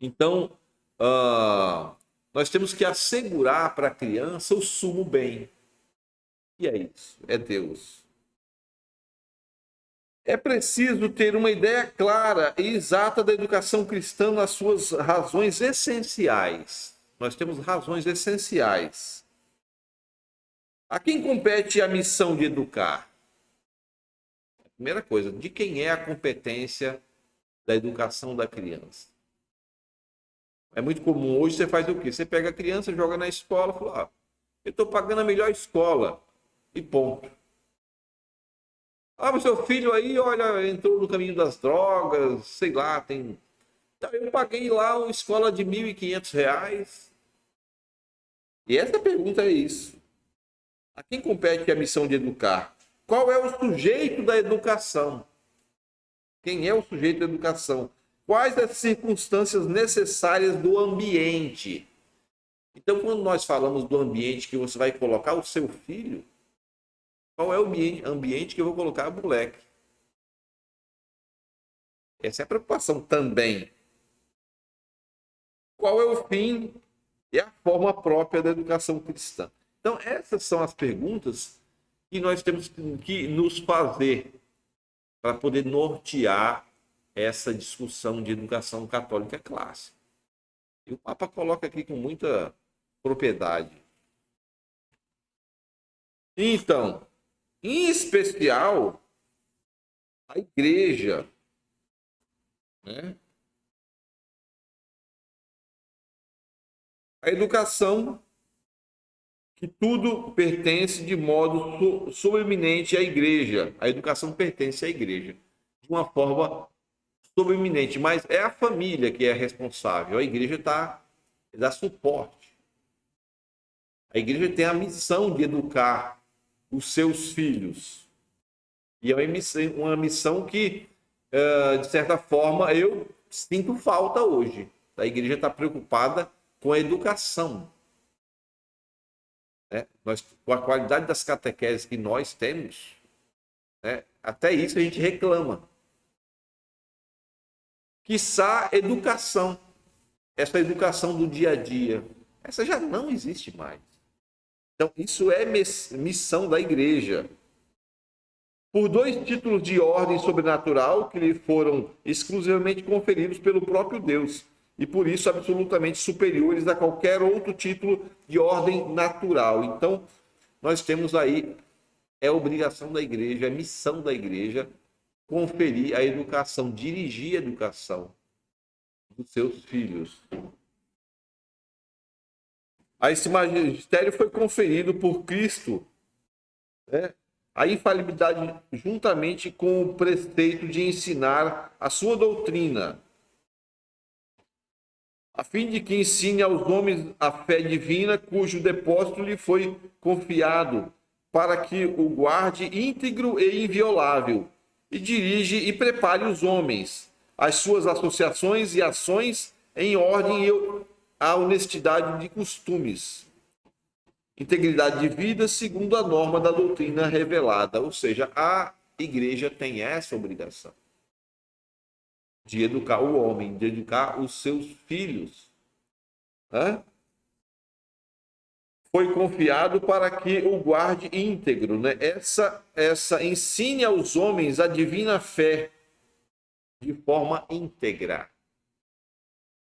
Então, nós temos que assegurar para a criança o sumo bem. E é isso, é Deus. É preciso ter uma ideia clara e exata da educação cristã nas suas razões essenciais. Nós temos razões essenciais. A quem compete a missão de educar? Primeira coisa, de quem é a competência da educação da criança? É muito comum hoje, você faz o quê? Você pega a criança, joga na escola, fala, eu estou pagando a melhor escola, e ponto. Mas seu filho aí, olha, entrou no caminho das drogas, sei lá, tem... Eu paguei lá uma escola de R$ 1.500. E essa pergunta é isso. A quem compete a missão de educar? Qual é o sujeito da educação? Quem é o sujeito da educação? Quais as circunstâncias necessárias do ambiente? Então, quando nós falamos do ambiente que você vai colocar o seu filho, qual é o ambiente que eu vou colocar o moleque? Essa é a preocupação também. Qual é o fim e a forma própria da educação cristã? Então, essas são as perguntas que nós temos que nos fazer para poder nortear essa discussão de educação católica clássica. E o Papa coloca aqui com muita propriedade. Então, em especial, a igreja, né? A educação, que tudo pertence de modo sobreeminente à igreja. A educação pertence à igreja, de uma forma sobreeminente, mas é a família que é responsável. A igreja dá suporte. A igreja tem a missão de educar os seus filhos. E é uma missão que, de certa forma, eu sinto falta hoje. A igreja está preocupada com a educação. Né? Com a qualidade das catequeses que nós temos, né? Até isso a gente reclama. Quiçá educação. Essa educação do dia a dia. Essa já não existe mais. Então, isso é missão da igreja. Por 2 títulos de ordem sobrenatural que lhe foram exclusivamente conferidos pelo próprio Deus, e por isso absolutamente superiores a qualquer outro título de ordem natural. Então, nós temos aí, é obrigação da igreja, é missão da igreja, conferir a educação, dirigir a educação dos seus filhos. A esse magistério foi conferido por Cristo, né? A infalibilidade juntamente com o preceito de ensinar a sua doutrina, a fim de que ensine aos homens a fé divina, cujo depósito lhe foi confiado, para que o guarde íntegro e inviolável, e dirige e prepare os homens, as suas associações e ações em ordem à honestidade de costumes, integridade de vida segundo a norma da doutrina revelada. Ou seja, a igreja tem essa obrigação de educar o homem, de educar os seus filhos. Né? Foi confiado para que o guarde íntegro. Né? Essa ensine aos homens a divina fé de forma íntegra.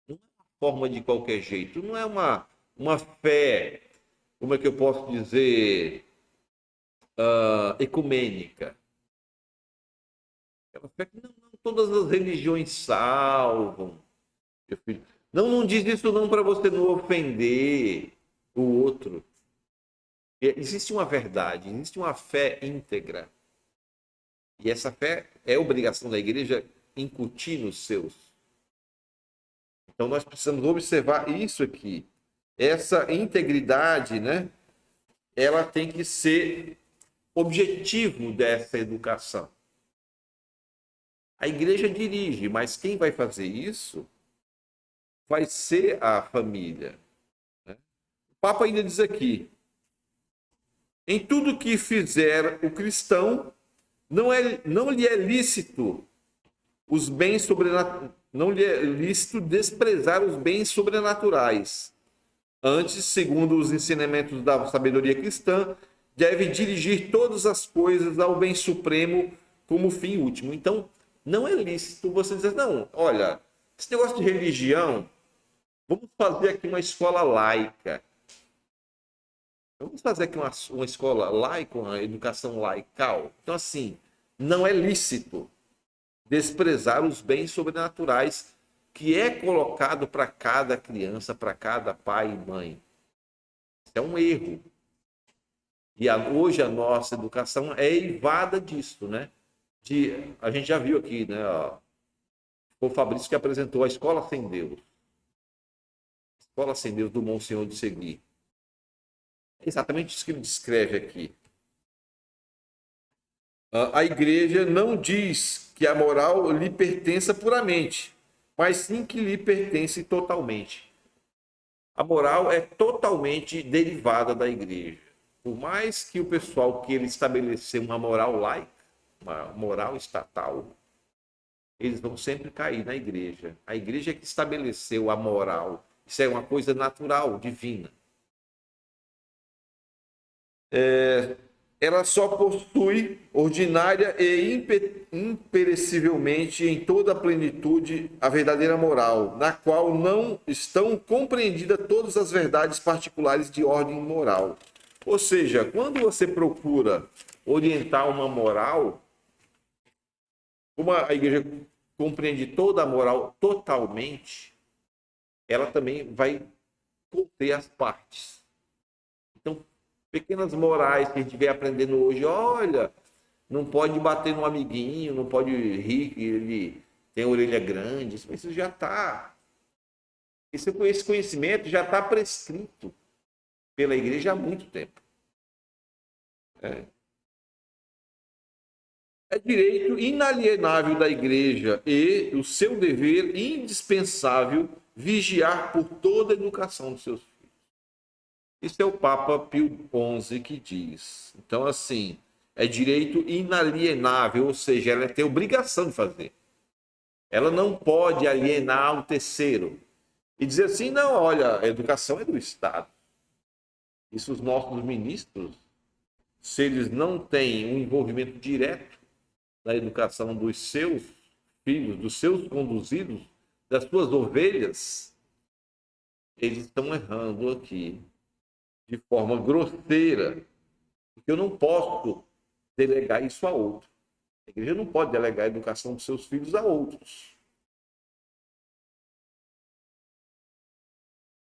Não é uma forma de qualquer jeito. Não é uma fé, como é que eu posso dizer, ecumênica. É uma fé que não todas as religiões salvam, meu filho. Não diz isso não para você não ofender o outro. Existe uma verdade, existe uma fé íntegra. E essa fé é obrigação da igreja incutir nos seus. Então nós precisamos observar isso aqui. Essa integridade, né? Ela tem que ser objetivo dessa educação. A igreja dirige, mas quem vai fazer isso vai ser a família. Né? O Papa ainda diz aqui, em tudo que fizer o cristão, não lhe é lícito os bens sobrenaturais. Não lhe é lícito desprezar os bens sobrenaturais. Antes, segundo os ensinamentos da sabedoria cristã, deve dirigir todas as coisas ao bem supremo como fim último. Então, não é lícito você dizer, não, olha, esse negócio de religião, vamos fazer aqui uma escola laica. Vamos fazer aqui uma escola laica, uma educação laical. Então, assim, não é lícito desprezar os bens sobrenaturais que é colocado para cada criança, para cada pai e mãe. Isso é um erro. E hoje a nossa educação é eivada disso, né? A gente já viu aqui, né? Foi o Fabrício que apresentou a Escola Sem Deus. Escola Sem Deus do Monsenhor de Segui. É exatamente isso que ele descreve aqui. A igreja não diz que a moral lhe pertença puramente, mas sim que lhe pertence totalmente. A moral é totalmente derivada da igreja. Por mais que o pessoal queira estabelecer uma moral laica, uma moral estatal, eles vão sempre cair na igreja. A igreja é que estabeleceu a moral. Isso é uma coisa natural, divina. Ela só possui ordinária e imperecivelmente em toda a plenitude a verdadeira moral, na qual não estão compreendidas todas as verdades particulares de ordem moral. Ou seja, quando você procura orientar uma moral, como a igreja compreende toda a moral totalmente, ela também vai conter as partes. Então, pequenas morais que a gente vem aprendendo hoje, olha, não pode bater no amiguinho, não pode rir, que ele tem a orelha grande, isso já está. Esse conhecimento já está prescrito pela igreja há muito tempo. É direito inalienável da igreja e o seu dever indispensável vigiar por toda a educação dos seus filhos. Isso é o Papa Pio XI que diz. Então, assim, é direito inalienável, ou seja, ela tem obrigação de fazer. Ela não pode alienar o terceiro e dizer assim, não, olha, a educação é do Estado. Isso os nossos ministros, se eles não têm um envolvimento direto na educação dos seus filhos, dos seus conduzidos, das suas ovelhas, eles estão errando aqui de forma grosseira, porque eu não posso delegar isso a outro. A igreja não pode delegar a educação dos seus filhos a outros.